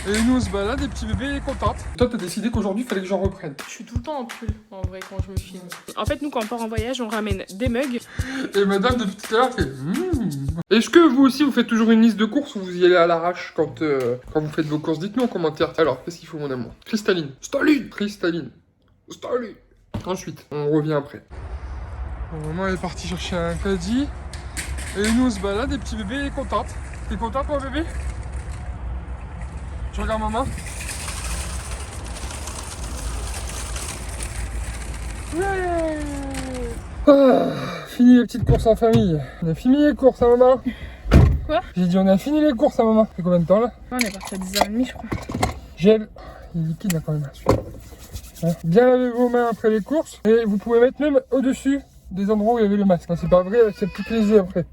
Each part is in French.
Et nous on se balade et petit bébé est contente. Toi t'as décidé qu'aujourd'hui il fallait que j'en reprenne. Je suis tout le temps en pull, en vrai, quand je me filme. En fait, nous, quand on part en voyage, on ramène des mugs. Et madame depuis tout à l'heure fait Est-ce que vous aussi vous faites toujours une liste de courses ou vous y allez à l'arrache quand vous faites vos courses? Dites-nous en commentaire. Alors, qu'est-ce qu'il faut mon amour? Cristalline. Cristalline. Ensuite, on revient après. Bon, maman est partie chercher un caddie. Et nous on se balade et petit bébé est contente. T'es contente mon bébé? Je regarde maman. Ouais. Fini les petites courses en famille. On a fini les courses à maman. Quoi? J'ai dit on a fini les courses à maman. Ça fait combien de temps là? On est parti à 10h30, je crois. Gel. Il est liquide là quand même. Ouais. Bien laver vos mains après les courses. Et vous pouvez mettre même au-dessus des endroits où il y avait le masque. C'est pas vrai, c'est pique les yeux après.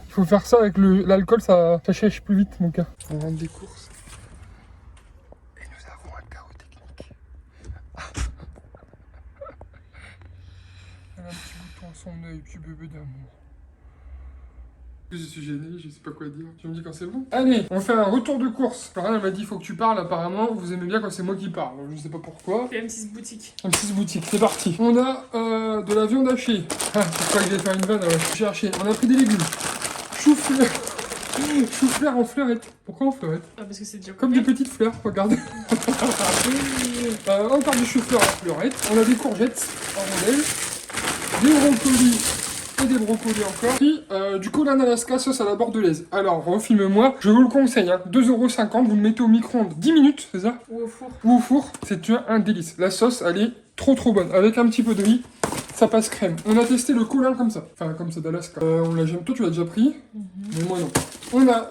Il faut faire ça avec l'alcool, ça sèche plus vite mon cas. On rentre des courses. Et nous avons un chaos technique. Elle a un petit bouton à son œil, petit bébé d'amour. Je suis gêné, je sais pas quoi dire. Tu me dis quand c'est bon? Allez, on fait un retour de course. Florian elle m'a dit il faut que tu parles apparemment. Vous aimez bien quand c'est moi qui parle. Je sais pas pourquoi. C'est M6 boutique. M6 boutique, c'est parti. On a de la viande hachée. Ah, je crois qu'il allait faire une vanne. Ouais. J'ai haché. On a pris des légumes. Chou-fleur. Chou-fleur en fleurette. Pourquoi en fleurette? Ah, parce que c'est dur. Comme des petites fleurs, regarde. Encore du chou-fleur en fleurette. On a des courgettes en rondelles. Des brocolis. Et des brocolis encore. Puis du colin Alaska sauce à la bordelaise. Alors, refilme-moi, je vous le conseille, hein, 2,50 €, vous le mettez au micro-ondes 10 minutes, c'est ça? Ou au four. Ou au four, c'est un délice. La sauce, elle est trop bonne. Avec un petit peu de riz, ça passe crème. On a testé le colin comme ça. Enfin, comme ça d'Alaska. On l'a jamais. Toi, tu l'as déjà pris? Mais moi, non. On a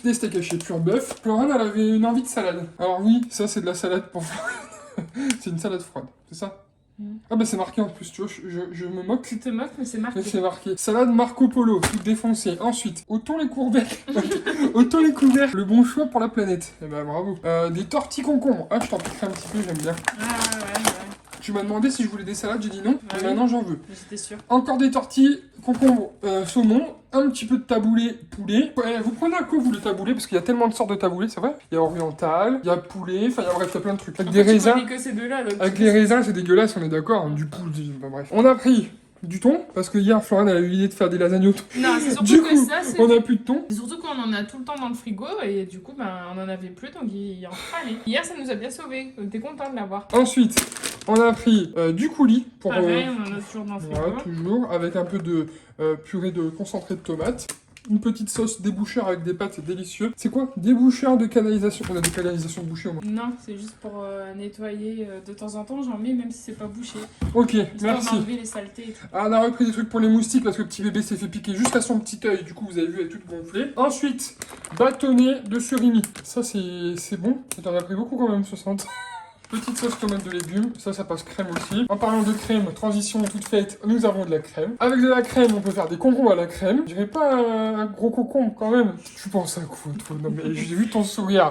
des steaks hachés pur bœuf. Florence, elle avait une envie de salade. Alors oui, ça, c'est de la salade pour c'est une salade froide, c'est ça? Ah bah c'est marqué en plus, tu vois, je me moque. Tu te moques, mais c'est marqué. Mais c'est marqué. Salade Marco Polo, tout défoncé. Ensuite, autant les courgettes. Autant les couverts. Le bon choix pour la planète. Eh bah bravo. Des tortilles concombres. Ah, je t'en piquerai un petit peu, j'aime bien. Ah ouais. Tu m'as demandé si je voulais des salades, j'ai dit non. Ah Et oui. maintenant j'en veux. J'étais sûre. Encore des tortilles, concombres, saumon. Un petit peu de taboulé, poulet. Ouais, vous prenez à quoi vous le taboulé? Parce qu'il y a tellement de sortes de taboulé, c'est vrai. Il y a oriental, il y a poulet, enfin bref, il y a plein de trucs. Avec des raisins. Que ces deux-là, donc Avec les raisins, c'est dégueulasse, on est d'accord. Du poulet, enfin, bref. On a pris du thon, parce que hier, Florian elle a eu l'idée de faire des lasagnes au thon. Non, c'est surtout Du que coup, ça, c'est... on a plus de thon. C'est surtout qu'on en a tout le temps dans le frigo, et du coup, ben, on en avait plus, donc il en fallait. Hier, ça nous a bien sauvés. On était contents de l'avoir. Ensuite, on a pris du coulis. Pour, Pareil, on en a toujours dans le frigo. voilà, toujours, avec un peu de purée de concentré de tomate. Une petite sauce déboucheur avec des pâtes, c'est délicieux. C'est quoi? Déboucheur de canalisation. On a des canalisations bouchées au moins. Non, c'est juste pour nettoyer de temps en temps, j'en mets même si c'est pas bouché. Ok, Histoire merci. d'enlever les saletés et tout. Ah, on a repris des trucs pour les moustiques parce que le petit bébé s'est fait piquer juste à son petit œil. Du coup, vous avez vu, elle est toute gonflée. Ensuite, bâtonnet de surimi. Ça, c'est bon. T'en as pris beaucoup quand même, 60. Petite sauce tomate de légumes, ça passe crème aussi. En parlant de crème, transition toute faite, nous avons de la crème. Avec de la crème, on peut faire des concombres à la crème. Je dirais pas un gros concombre quand même. Tu penses à quoi, toi? Non mais j'ai vu ton sourire.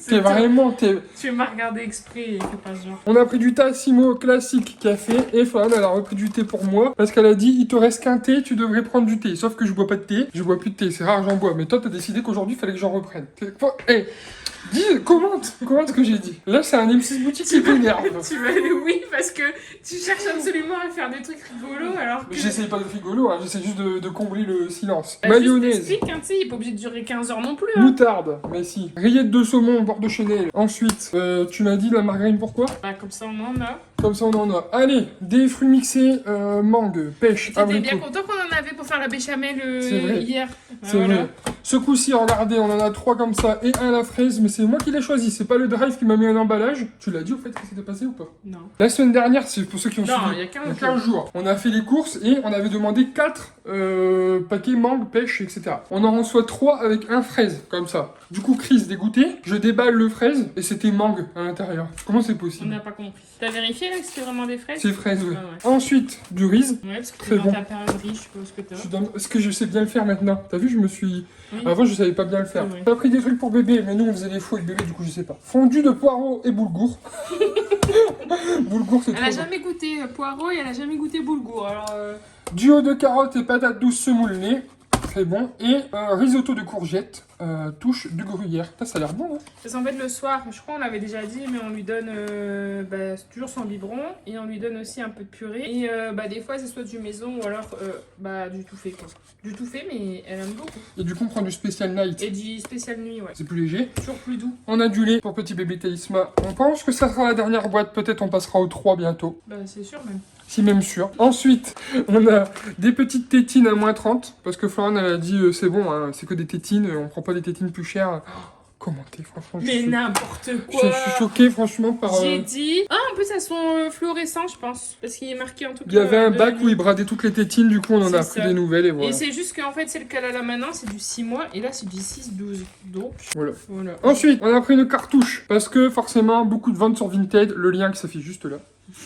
C'est vraiment... Tu m'as regardé exprès et fais pas ce genre. On a pris du Tassimo classique café et Florian elle a repris du thé pour moi parce qu'elle a dit il te reste qu'un thé, tu devrais prendre du thé. Sauf que je bois pas de thé, je bois plus de thé, c'est rare j'en bois. Mais toi t'as décidé qu'aujourd'hui il fallait que j'en reprenne. Hey, dis, commente ce que j'ai dit. Là c'est un M6 boutique qui t'énerve. Oui, parce que tu cherches absolument à faire des trucs rigolos alors que... J'essaye pas de rigolo, hein, j'essaie juste de combler le silence. Bah, Mayonnaise. Juste explique, hein, tu sais, il est pas obligé de durer 15 heures non plus. Hein. Moutarde, mais si. Rillettes de saumon au bord de Chanel. Ensuite, tu m'as dit la margarine pourquoi? Bah comme ça on en a. Comme ça on en a. Allez, des fruits mixés, mangue, pêche, T'étais abricot. bien content qu'on en avait pour faire la béchamel C'est vrai. hier. C'est vrai. Ce coup-ci, regardez, on en a 3 comme ça et un à la fraise, mais c'est moi qui l'ai choisi. C'est pas le drive qui m'a mis un emballage. Tu l'as dit au fait que c'était passé ou pas? Non. La semaine dernière, c'est pour ceux qui ont Non, suivi. il y a 15 jours. On a fait les courses et on avait demandé 4 paquets mangue, pêche, etc. On en reçoit 3 avec un fraise, comme ça. Du coup, Chris dégoûté, je déballe le fraise et c'était mangue à l'intérieur. Comment c'est On possible? n'a pas compris. T'as vérifié là que c'était vraiment des fraises? C'est fraise, ouais. Ah ouais. Ensuite, du riz. Ouais, parce que Très t'es dans bon. ta période riche, je suppose que t'as. Est-ce que je sais bien le faire maintenant? T'as vu, je me suis... Oui. Avant, je savais pas bien le faire. Oui. On a pris des trucs pour bébé, mais nous, on faisait des faux avec bébé, du coup, je sais pas. Fondu de poireaux et boulgour. Boulgour, c'est trop Elle a bon. jamais goûté poireau et elle a jamais goûté boulgour. Alors, Duo de carottes et patates douces semoulées. très bon. Et risotto de courgettes, touche du gruyère. Ça a l'air bon, hein. Parce qu'en fait, le soir, je crois on l'avait déjà dit, mais on lui donne toujours son biberon et on lui donne aussi un peu de purée. Et des fois, c'est soit du maison ou alors du tout fait, quoi. Du tout fait, mais elle aime beaucoup. Et du coup, on prend du spécial night. Et du spécial nuit, ouais. C'est plus léger. Toujours plus doux. On a du lait pour petit bébé Talisma. On pense que ça sera la dernière boîte. Peut-être on passera au 3 bientôt. Bah, c'est sûr, même. Si même sûr. Ensuite, on a des petites tétines à moins 30. Parce que Florent, elle a dit c'est bon, hein, c'est que des tétines. On prend pas des tétines plus chères. Comment t'es, franchement? Mais n'importe quoi. Je suis choqué, franchement, par... J'ai dit... Ah, en plus, elles sont fluorescents, je pense. Parce qu'il est marqué en tout cas... Il y avait un bac où il bradait toutes les tétines. Du coup, on en a C'est pris ça. des nouvelles et voilà. Et c'est juste qu'en fait, celle qu'elle a là maintenant, c'est du 6 mois. Et là, c'est du 6-12. Donc, Voilà. voilà. Ensuite, on a pris une cartouche. Parce que, forcément, beaucoup de ventes sur Vinted. Le lien qui s'affiche juste là.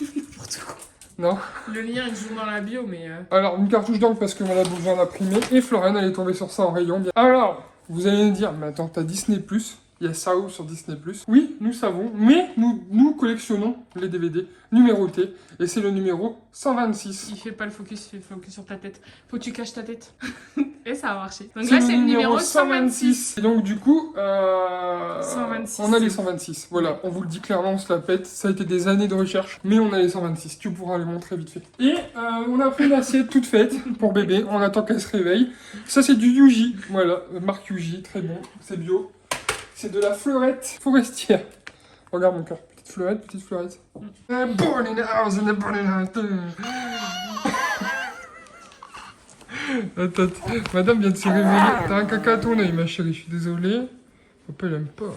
N'importe quoi. Non. Le lien, il joue dans la bio, mais... Alors, une cartouche d'encre parce qu'on a besoin d'imprimer. Et Florence, elle est tombée sur ça en rayon. Alors, vous allez me dire, mais attends, t'as Disney+. Il y a ça où sur Disney+. Oui, nous savons, mais nous collectionnons les DVD numérotés. Et c'est le numéro 126. Il fait pas le focus, il fait le focus sur ta tête. Faut que tu caches ta tête. Et ça a marché. Donc C'est là, c'est le numéro 126. Et donc, du coup, 126. on a les 126. Voilà, on vous le dit clairement, on se la pète. Ça a été des années de recherche, mais on a les 126. Tu pourras les montrer vite fait. Et on a pris une assiette toute faite pour bébé. On attend qu'elle se réveille. Ça, c'est du Yuji. Voilà, marque Yuji, très bon. C'est bio. C'est de la fleurette forestière. Regarde mon cœur. Petite fleurette, petite fleurette. Born in the house, in the burning house. Attends, madame vient de se réveiller. T'as un caca à ton œil, ma chérie. Je suis désolé. Papa, il aime pas.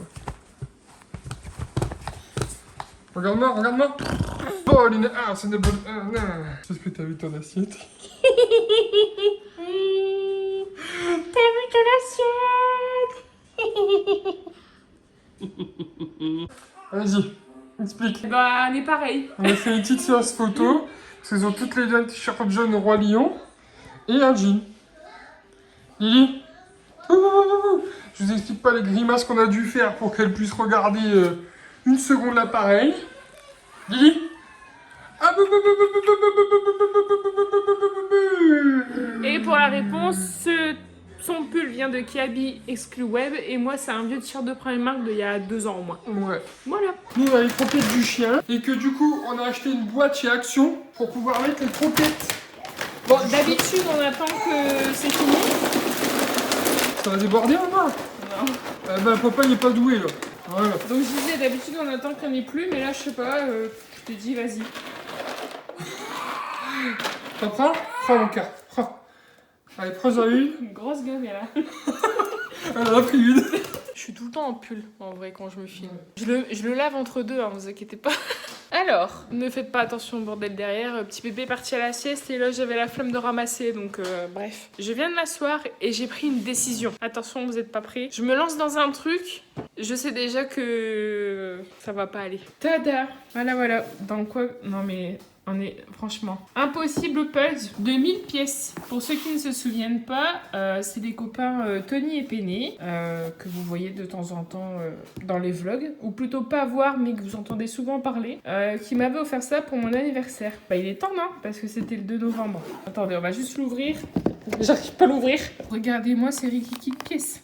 Regarde-moi, regarde-moi. Born in the house, in the burning house. Qu'est-ce que t'as vu ton assiette? T'as vu ton assiette? Vas-y, explique. Bah, on est pareil. On a fait une petite séance photo. Parce qu'ils ont toutes les deux un t-shirt jaune au Roi Lion. Et un jean. Lily. Je vous explique pas les grimaces qu'on a dû faire pour qu'elle puisse regarder une seconde l'appareil. Lily. Et pour la réponse, son pull vient de Kiabi Exclu Web et moi c'est un vieux t-shirt de première marque d'il y a 2 ans au moins. Ouais. Voilà. Nous on a les croquettes du chien et que du coup on a acheté une boîte chez Action pour pouvoir mettre les croquettes. Bon, d'habitude on attend que c'est fini. Ça va déborder ou pas? Non. Bah papa il est pas doué là. Voilà. Donc je disais d'habitude on attend qu'il n'y en ait plus mais là je sais pas, je te dis vas-y. T'en prends? Prends mon cœur. Prends. Allez, prends-en une. Une grosse gueule là. Elle en a pris une. Je suis tout le temps en pull en vrai quand je me filme. Je le lave entre deux, hein, vous inquiétez pas. Alors, ne faites pas attention au bordel derrière. Petit bébé est parti à la sieste et là j'avais la flemme de ramasser donc bref. Je viens de m'asseoir et j'ai pris une décision. Attention, vous êtes pas prêts. Je me lance dans un truc. Je sais déjà que ça va pas aller. Tada! Voilà. Dans quoi? Non mais... On est franchement impossible puzzle de 1000 pièces. Pour ceux qui ne se souviennent pas, c'est des copains Tony et Penny que vous voyez de temps en temps dans les vlogs, ou plutôt pas voir mais que vous entendez souvent parler, qui m'avaient offert ça pour mon anniversaire. Bah il est temps non? Parce que c'était le 2 novembre. Attendez, on va juste l'ouvrir. J'arrive pas à l'ouvrir. Regardez-moi ces rikiki de pièces.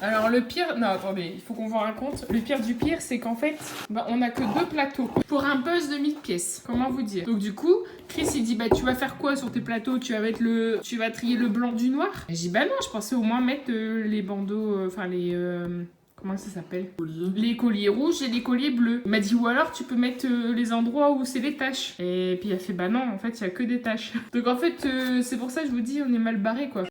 Alors le pire, non attendez, il faut qu'on vous raconte. Le pire du pire, c'est qu'en fait, on a que 2 plateaux pour un buzz de 1000 pièces. Comment vous dire? Donc du coup, Chris il dit tu vas faire quoi sur tes plateaux? Tu vas trier le blanc du noir? Et j'ai dit non, je pensais au moins mettre les bandeaux, enfin les comment ça s'appelle? Les colliers rouges et les colliers bleus. Il m'a dit ou alors tu peux mettre les endroits où c'est les taches. Et puis il a fait non, en fait il y a que des taches. Donc en fait c'est pour ça que je vous dis on est mal barré quoi.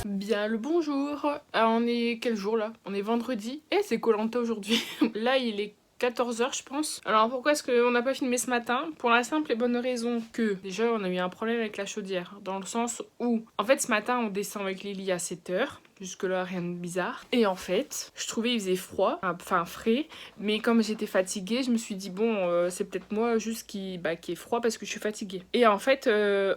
Bien le bonjour. Ah, on est quel jour là? On est vendredi. Et c'est Koh-Lanta aujourd'hui. Là il est 14h je pense. Alors pourquoi est-ce qu'on n'a pas filmé ce matin? Pour la simple et bonne raison que déjà on a eu un problème avec la chaudière. Dans le sens où en fait ce matin on descend avec Lily à 7h. Jusque là rien de bizarre. Et en fait je trouvais il faisait froid, enfin frais. Mais comme j'étais fatiguée je me suis dit bon c'est peut-être moi juste qui est froid parce que je suis fatiguée. Et en fait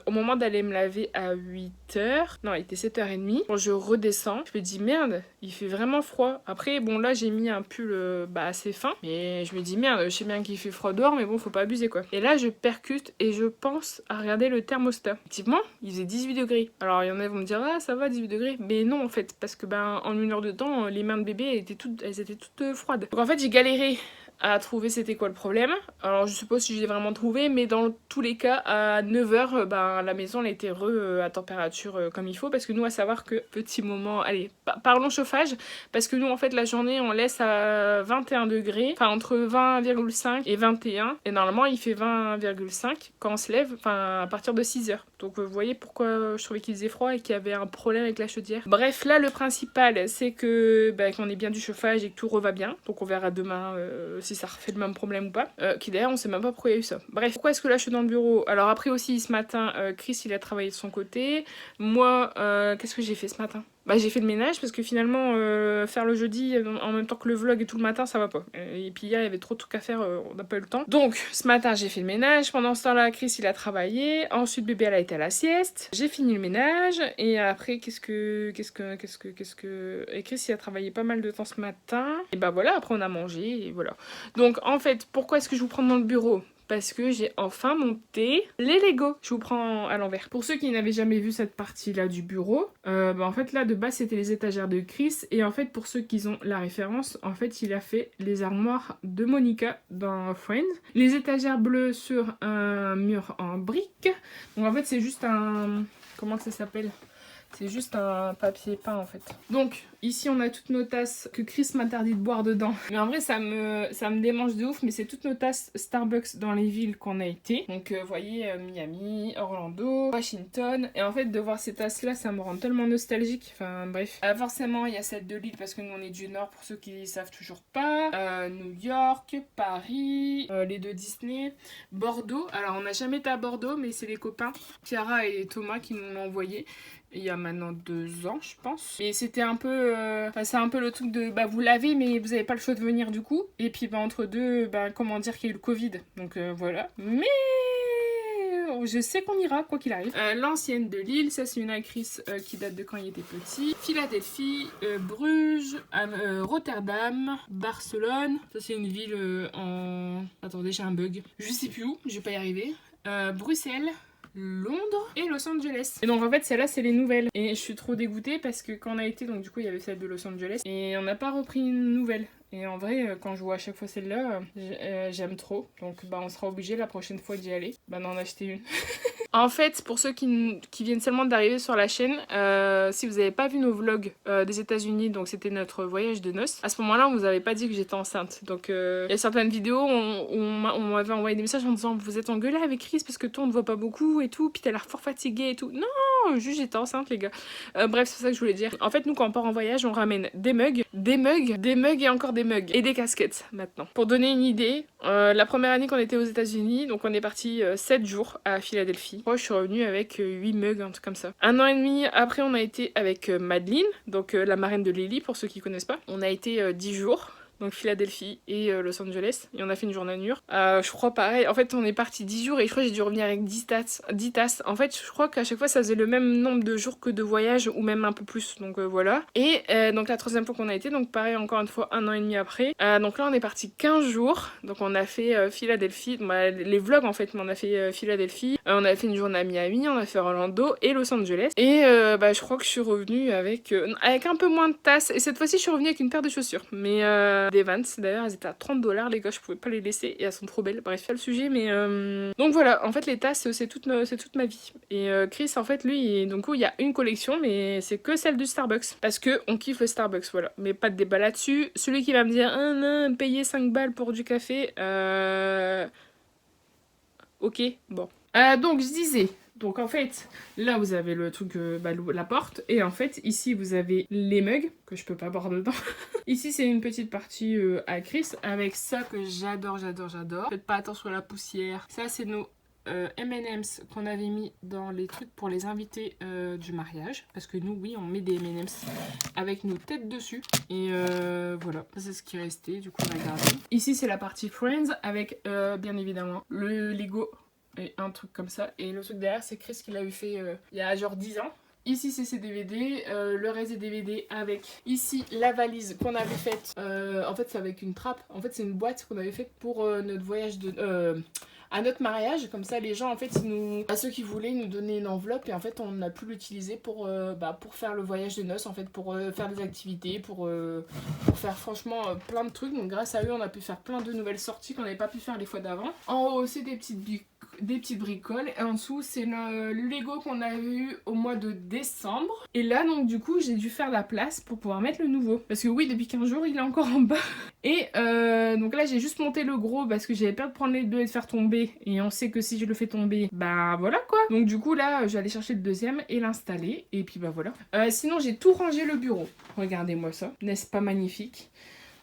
au moment d'aller me laver à 8h, non il était 7h30, quand je redescends je me dis merde il fait vraiment froid. Après bon là j'ai mis un pull assez fin. Mais je me dis merde, je sais bien qu'il fait froid dehors, mais bon, faut pas abuser quoi. Et là, je percute et je pense à regarder le thermostat. Effectivement, il faisait 18 degrés. Alors, il y en a qui vont me dire, ah, ça va, 18 degrés. Mais non, en fait, parce que en 1 heure de temps, les mains de bébé elles étaient toutes froides. Donc, en fait, j'ai galéré à trouver c'était quoi le problème. Alors je sais pas si je l'ai vraiment trouvé, mais dans tous les cas à 9h la maison elle était à température comme il faut, parce que nous à savoir que petit moment, allez parlons chauffage, parce que nous en fait la journée on laisse à 21 degrés, enfin entre 20,5 et 21, et normalement il fait 20,5 quand on se lève, enfin à partir de 6h. Donc vous voyez pourquoi je trouvais qu'il faisait froid et qu'il y avait un problème avec la chaudière. Bref, là le principal c'est que qu'on ait bien du chauffage et que tout reva bien. Donc on verra demain si ça refait le même problème ou pas. Qui d'ailleurs on sait même pas pourquoi il y a eu ça. Bref, pourquoi est-ce que là je suis dans le bureau? Alors après aussi ce matin Chris il a travaillé de son côté. Moi qu'est-ce que j'ai fait ce matin? J'ai fait le ménage parce que finalement faire le jeudi en même temps que le vlog et tout le matin ça va pas. Et puis hier il y avait trop de trucs à faire, on n'a pas eu le temps. Donc ce matin j'ai fait le ménage, pendant ce temps-là Chris il a travaillé, ensuite bébé elle a été à la sieste, j'ai fini le ménage et après et Chris il a travaillé pas mal de temps ce matin. Et voilà, après on a mangé et voilà. Donc en fait pourquoi est-ce que je vous prends dans le bureau? Parce que j'ai enfin monté les Lego. Je vous prends à l'envers. Pour ceux qui n'avaient jamais vu cette partie-là du bureau, en fait là de base c'était les étagères de Chris. Et en fait pour ceux qui ont la référence, en fait il a fait les armoires de Monica dans Friends. Les étagères bleues sur un mur en briques. Donc en fait c'est juste un... Comment ça s'appelle ? C'est juste un papier peint en fait. Donc ici on a toutes nos tasses que Chris m'interdit de boire dedans. Mais en vrai ça me démange de ouf, mais c'est toutes nos tasses Starbucks dans les villes qu'on a été. Donc vous voyez Miami, Orlando, Washington. Et en fait de voir ces tasses là ça me rend tellement nostalgique. Enfin bref. Forcément il y a celle de Lille parce que nous on est du Nord pour ceux qui savent toujours pas. New York, Paris, les deux Disney, Bordeaux. Alors on n'a jamais été à Bordeaux mais c'est les copains Chiara et Thomas qui nous l'ont envoyé. Il y a maintenant 2 ans je pense. Et c'était un peu c'est un peu le truc de vous l'avez mais vous avez pas le choix de venir du coup. Et puis entre deux comment dire qu'il y a eu le Covid. Donc voilà. Mais je sais qu'on ira quoi qu'il arrive. L'ancienne de Lille, ça c'est une actrice qui date de quand il était petit. Philadelphie, Bruges, Rotterdam, Barcelone. Ça c'est une ville en... Attendez j'ai un bug. Je sais plus où, je vais pas y arriver. Bruxelles, Londres et Los Angeles. Et donc en fait celle-là c'est les nouvelles. Et je suis trop dégoûtée parce que quand on a été, donc du coup il y avait celle de Los Angeles et on n'a pas repris une nouvelle. Et en vrai quand je vois à chaque fois celle-là j'aime trop. Donc on sera obligé la prochaine fois d'y aller. D'en acheter une. En fait, pour ceux qui viennent seulement d'arriver sur la chaîne, si vous n'avez pas vu nos vlogs des États-Unis, donc c'était notre voyage de noces, à ce moment-là, on vous avait pas dit que j'étais enceinte. Donc, il y a certaines vidéos où on m'avait envoyé des messages en disant vous êtes engueulés avec Chris parce que toi on ne voit pas beaucoup et tout, puis t'as l'air fort fatiguée et tout. Non, juste j'étais enceinte, les gars. Bref, c'est ça que je voulais dire. En fait, nous, quand on part en voyage, on ramène des mugs et encore des mugs et des casquettes maintenant. Pour donner une idée, la première année qu'on était aux États-Unis, donc on est parti 7 jours à Philadelphie. Je suis revenue avec 8 mugs, un truc comme ça. 1 an et demi après, on a été avec Madeline, donc la marraine de Lily, pour ceux qui connaissent pas. On a été 10 jours. Donc Philadelphie et Los Angeles. Et on a fait une journée à New York. Je crois pareil. En fait, on est parti 10 jours et je crois que j'ai dû revenir avec 10 tasses. En fait, je crois qu'à chaque fois, ça faisait le même nombre de jours que de voyage ou même un peu plus. Donc voilà. Et donc la troisième fois qu'on a été, donc pareil, encore une fois, 1 an et demi après. Donc là, on est parti 15 jours. Donc on a fait Philadelphie. Les vlogs en fait, mais on a fait Philadelphie. On a fait une journée à Miami, on a fait Orlando et Los Angeles. Et je crois que je suis revenue avec un peu moins de tasses. Et cette fois-ci, je suis revenue avec une paire de chaussures. Mais des Vans d'ailleurs, elles étaient à 30$, les gars, je pouvais pas les laisser et elles sont trop belles. Bref, c'est le sujet, mais donc voilà, en fait les tasses c'est toute ma vie. Et Chris en fait lui donc il y a une collection mais c'est que celle du Starbucks parce que on kiffe le Starbucks, voilà, mais pas de débat là-dessus. Celui qui va me dire non, payer 5 balles pour du café, ok, bon. Donc je disais, Donc en fait, là vous avez le truc, la porte, et en fait ici vous avez les mugs, que je peux pas boire dedans. Ici c'est une petite partie à Chris, avec ça que j'adore. Faites pas attention à la poussière. Ça c'est nos M&M's qu'on avait mis dans les trucs pour les invités du mariage. Parce que nous, oui, on met des M&M's avec nos têtes dessus. Et voilà, c'est ce qui est resté, du coup on a gardé. Ici c'est la partie Friends, avec bien évidemment le Lego. Et un truc comme ça. Et le truc derrière, c'est Chris qui l'a eu fait il y a genre 10 ans. Ici, c'est ses DVD. Le reste des DVD avec ici la valise qu'on avait faite. En fait, c'est avec une trappe. En fait, c'est une boîte qu'on avait faite pour notre voyage à notre mariage. Comme ça, les gens, en fait, à ceux qui voulaient, ils nous donnaient une enveloppe. Et en fait, on a pu l'utiliser pour faire le voyage de noces, en fait, pour faire des activités, pour faire franchement plein de trucs. Donc, grâce à eux, on a pu faire plein de nouvelles sorties qu'on n'avait pas pu faire les fois d'avant. En haut, c'est des petites bricoles, et en dessous c'est le Lego qu'on avait eu au mois de décembre. Et là donc du coup j'ai dû faire la place pour pouvoir mettre le nouveau, parce que oui, depuis 15 jours il est encore en bas. Et donc là j'ai juste monté le gros parce que j'avais peur de prendre les deux et de faire tomber, et on sait que si je le fais tomber, bah voilà quoi. Donc du coup là j'allais chercher le deuxième et l'installer, et puis bah voilà. Sinon j'ai tout rangé le bureau, regardez-moi ça, n'est-ce pas magnifique?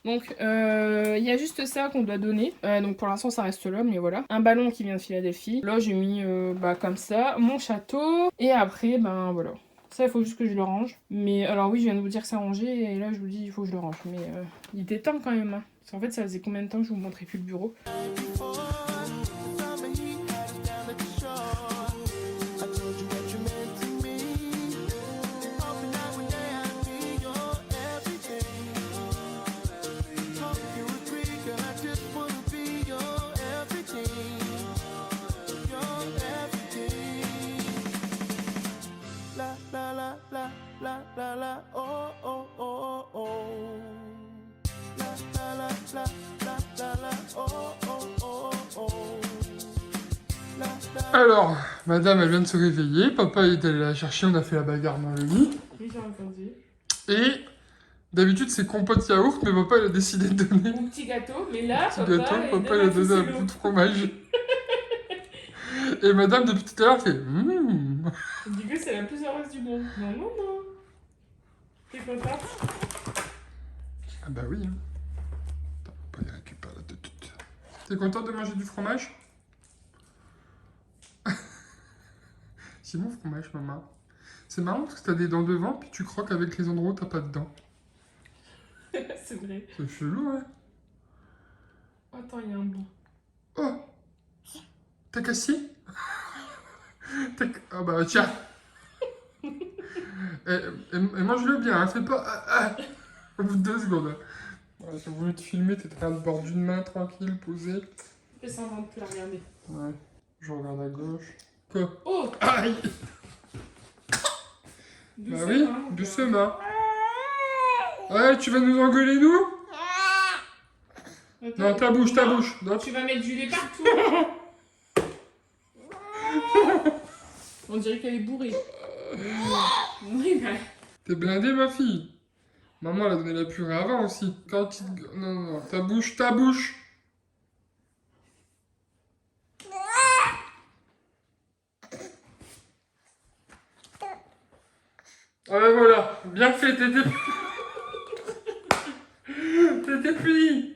Donc, il y a juste ça qu'on doit donner. Donc, pour l'instant, ça reste là, mais voilà. Un ballon qui vient de Philadelphie. Là, j'ai mis comme ça mon château. Et après, ben voilà. Ça, il faut juste que je le range. Mais alors, oui, je viens de vous dire que c'est rangé. Et là, je vous dis, il faut que je le range. Mais il était temps quand même. Hein. Parce qu'en fait, ça faisait combien de temps que je vous montrais plus le bureau? Alors, madame, elle vient de se réveiller. Papa est allé la chercher, on a fait la bagarre dans le lit. Oui, j'ai entendu. Et d'habitude, c'est compote yaourt, mais papa, il a décidé de donner Mon petit gâteau, mais là, un petit gâteau. Papa, il a donné un bout bout de fromage. Et madame, depuis tout à l'heure, fait Du coup, c'est la plus heureuse du monde. Non. T'es contente? Ah bah oui. Hein. Attends, papa, il récupère la tête. T'es contente de manger du fromage? C'est bon fromage, maman. C'est marrant parce que t'as des dents devant, puis tu croques avec les endroits où t'as pas de dents. C'est vrai. C'est chelou, hein? Attends, il y a un bout. Oh! T'as cassé? Ah bah tiens! et mange-le bien, hein, fais pas... Au bout de 2 secondes. Ouais, j'ai voulu te filmer, t'étais à le bord d'une main, tranquille, posé. Fais semblant de plus la regarder. Ouais, je regarde à gauche. Quoi? Oh! Aïe! Bah oui, doucement. Ouais, tu vas nous engueuler, nous? Attends, Non, ta bouche. Non. Tu vas mettre du lait partout. On dirait qu'elle est bourrée. Oui, bah. T'es blindée, ma fille? Maman, elle a donné la purée avant aussi. Quand il... Non, ta bouche. Ah ben voilà, bien fait, t'étais... T'étais puni.